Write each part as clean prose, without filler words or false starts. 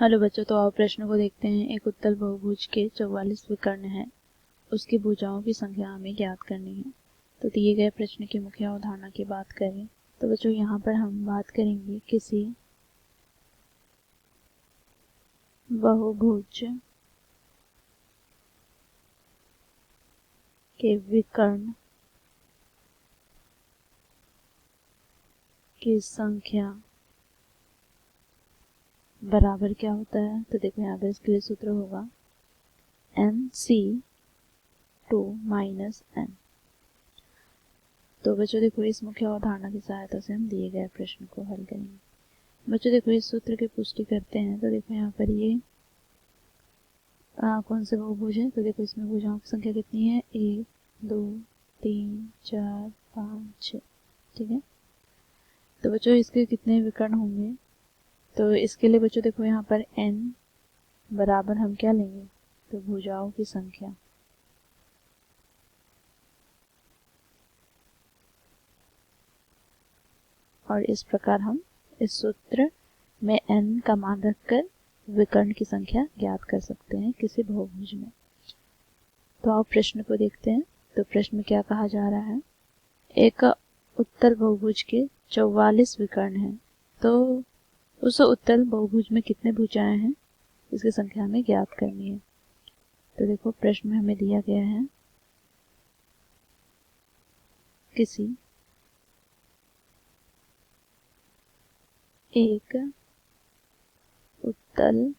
Hello बच्चों, तो आओ प्रश्न को देखते हैं। एक उत्तल बहुभुज के 44 विकर्ण हैं, उसकी भुजाओं की संख्या हमें ज्ञात करनी है। तो दिए गए प्रश्न की मुख्य अवधारणा की बात करें तो बच्चों यहाँ पर हम बात करेंगे किसी बहुभुज के विकर्ण की संख्या बराबर क्या होता है। तो देखो यहाँ पर इसके लिए सूत्र होगा NC2 - N। तो बच्चों देखो इस मुख्य अवधारणा की सहायता से हम दिए गए प्रश्न को हल करेंगे। बच्चों देखो इस सूत्र की पुष्टि करते हैं तो देखो यहाँ पर ये कौन से बहुभुज है। तो देखो इसमें भुजाओं की संख्या कितनी है, 1 2 3 4 5 6। ठीक है, तो बच्चों इसके कितने विकर्ण होंगे। तो इसके लिए बच्चों देखो यहाँ पर n बराबर हम क्या लेंगे, तो भुजाओं की संख्या। और इस प्रकार हम इस सूत्र में n का मान रखकर विकर्ण की संख्या ज्ञात कर सकते हैं किसी बहुभुज में। तो आप प्रश्न को देखते हैं। तो प्रश्न में क्या कहा जा रहा है, एक उत्तल बहुभुज के 44 विकर्ण हैं, तो उस उत्तल बहुभुज में कितने भुजाएं हैं, इसकी संख्या हमें ज्ञात करनी है। तो देखो प्रश्न में हमें दिया गया है किसी एक उत्तल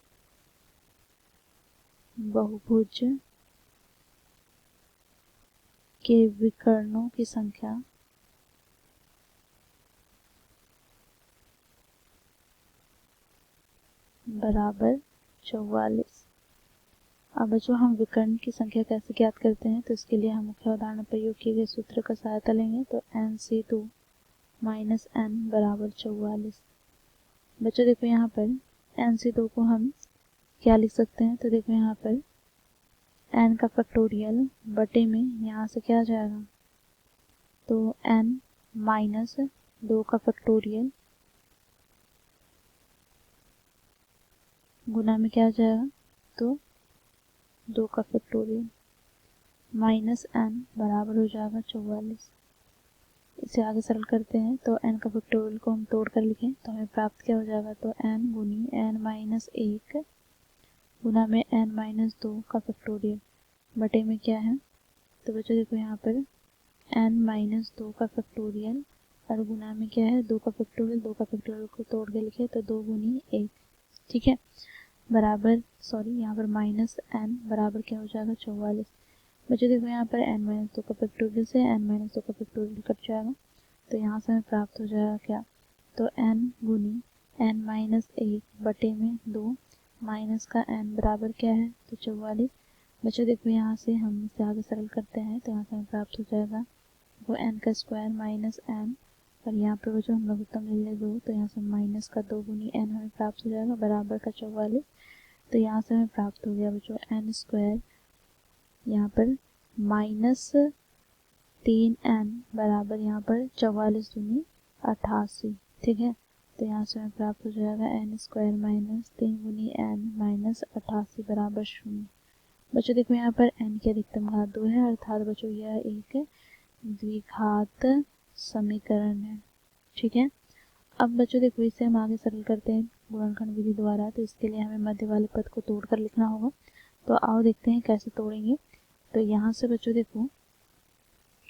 बहुभुज के विकर्णों की संख्या बराबर 44। अब बच्चों हम विकर्ण की संख्या कैसे ज्ञात करते हैं, तो इसके लिए हम मुख्य उदाहरण प्रयोग किए गए सूत्र का सहायता लेंगे। तो NC2 - N बराबर 44। बच्चों देखो यहाँ पर NC2 को हम क्या लिख सकते हैं, तो देखो यहाँ पर n का फैक्टोरियल बटे में यहाँ से क्या आ जाएगा, तो n - 2 का फैक्टोरियल गुना में क्या आ जाएगा, तो 2 का फैक्टोरियल माइनस n बराबर हो जाएगा 44। इसे आगे सरल करते हैं तो n का फैक्टोरियल को हम तोड़ कर लिखें तो हमें प्राप्त क्या हो जाएगा, तो n गुनी n-1 गुना में n-2 का फैक्टोरियल बटे में क्या है। तो बच्चों देखो यहाँ पर n-2 का फैक्टोरियल और गुना में क्या है, 2 का फैक्टोरियल को तोड़ के लिखे तो 2 गुनी 1। ठीक है, बराबर यहाँ पर -n बराबर क्या हो जाएगा, 44। बच्चों देखो यहाँ पर n-2 का फैक्टोरियल से n-2 का फैक्टोरियल कट जाएगा तो यहाँ से हमें प्राप्त हो जाएगा क्या, तो n गुनी n-1 बटे में 2 माइनस का n बराबर क्या है, तो 44। बच्चों देखो यहाँ से हम इसे आगे सरल करते हैं तो यहाँ से हमें प्राप्त हो जाएगा वो n का स्क्वायर माइनस n, और यहाँ पर जो हम लघुत्तम ले लें 2 तो यहाँ से माइनस का 2 गुनी n हमें प्राप्त हो जाएगा बराबर का 44। तो यहाँ से हमें प्राप्त हो गया बच्चों n स्क्वायर यहाँ पर -3n बराबर यहाँ पर 44 दूनी 88। ठीक है, तो यहाँ से हमें प्राप्त हो जाएगा n स्क्वायर -3 गुनी n -88 बराबर 0। बच्चों देखो यहाँ पर n की अधिकतम घात 2 है, अर्थात बच्चों यह एक द्विघात समीकरण है। ठीक है, अब बच्चों देखो इसे हम आगे सरल करते हैं गुणनखंड विधि द्वारा। तो इसके लिए हमें मध्य वाले पद को तोड़कर लिखना होगा। तो आओ देखते हैं कैसे तोड़ेंगे। तो यहाँ से बच्चों देखो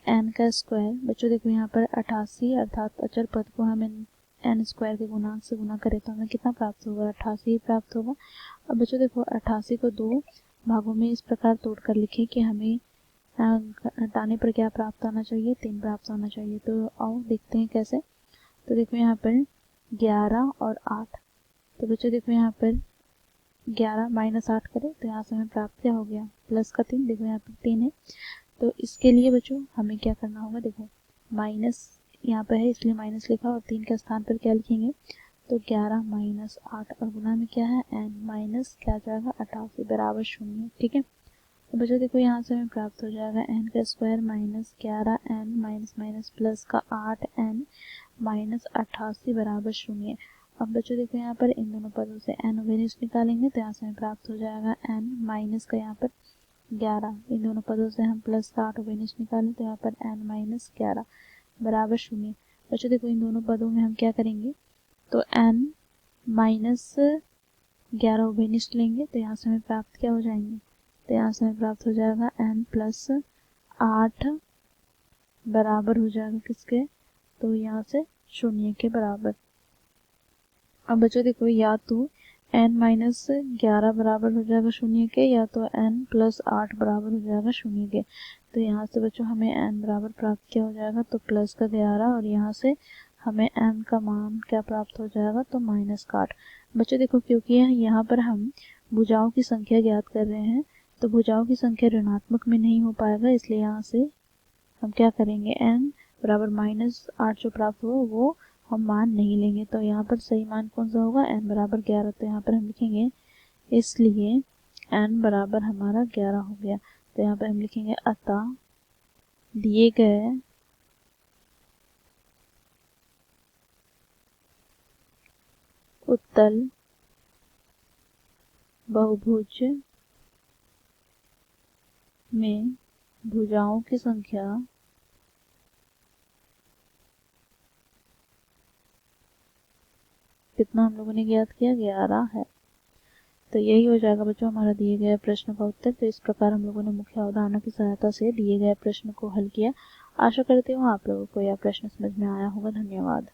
n का स्क्वायर, बच्चों देखो यहाँ पर 88 अर्थात अचर पद को हम n स्क्वायर के गुणांक से गुना करें तो हमें कितना प्राप्त होगा, 88 ही प्राप्त होगा। अब बच्चों देखो 88 को 2 भागों में इस प्रकार तोड़कर लिखें कि हमें घटाने पर क्या प्राप्त आना चाहिए, 3 प्राप्त आना चाहिए। तो आओ देखते हैं कैसे। तो देखो यहाँ पर 11 और 8, तो बच्चों देखो यहाँ पर 11 - 8 करें तो यहाँ से हमें प्राप्त क्या हो गया, प्लस का 3। देखो यहाँ पर 3 है, तो इसके लिए बच्चों हमें क्या करना होगा, देखो माइनस यहाँ पर है इसलिए माइनस लिखा और 3 के स्थान पर क्या लिखेंगे, तो 11 - 8 और गुना में क्या है n माइनस क्या जाएगा 88 बराबर 0। ठीक है, तो बच्चों देखो यहाँ से हमें प्राप्त हो जाएगा n का स्क्वायर -11n माइनस प्लस का 8n -88 बराबर 0। अब बच्चों देखो यहाँ पर इन दोनों पदों से n वेरिएंस निकालेंगे तो यहाँ से हमें प्राप्त हो जाएगा n माइनस का यहाँ पर 11। इन दोनों पदों से हम प्लस का 8 वेरिएंस निकालें तो यहाँ पर n माइनस 11 बराबर 0। बच्चों देखो इन दोनों पदों में हम क्या करेंगे, तो n माइनस 11 वेरिएंस लेंगे तो यहाँ से हमें प्राप्त क्या हो जाएंगे, तो यहाँ से हमें प्राप्त हो जाएगा n प्लस 8 बराबर हो जाएगा किसके, तो यहाँ से 0 के बराबर। अब बच्चों देखो या तो n माइनस 11 बराबर हो जाएगा 0 के, या तो n प्लस 8 बराबर हो जाएगा 0 के। तो यहाँ से बच्चों हमें n बराबर प्राप्त क्या हो जाएगा, तो प्लस का 11 और यहाँ से हमें n का मान क्या प्राप्त हो जाएगा, तो माइनस का 8। बच्चों देखो क्योंकि यहाँ पर हम भुजाओं की संख्या ज्ञात कर रहे हैं तो भुजाओं की संख्या ऋणात्मक में नहीं हो पाएगा, इसलिए यहाँ से हम क्या करेंगे, n बराबर माइनस 8 जो प्राप्त हुआ वो हम मान नहीं लेंगे। तो यहाँ पर सही मान कौन सा होगा, n बराबर 11। तो यहाँ पर हम लिखेंगे इसलिए n बराबर हमारा 11 हो गया। तो यहाँ पर हम लिखेंगे अतः दिए गए उत्तल बहुभुज में भुजाओं की संख्या कितना हम लोगों ने ज्ञात किया, 11 है। तो यही हो जाएगा बच्चों हमारा दिए गए प्रश्न का उत्तर। तो इस प्रकार हम लोगों ने मुख्य अवधारणा की सहायता से दिए गए प्रश्न को हल किया। आशा करती हूँ आप लोगों को यह प्रश्न समझ में आया होगा। धन्यवाद।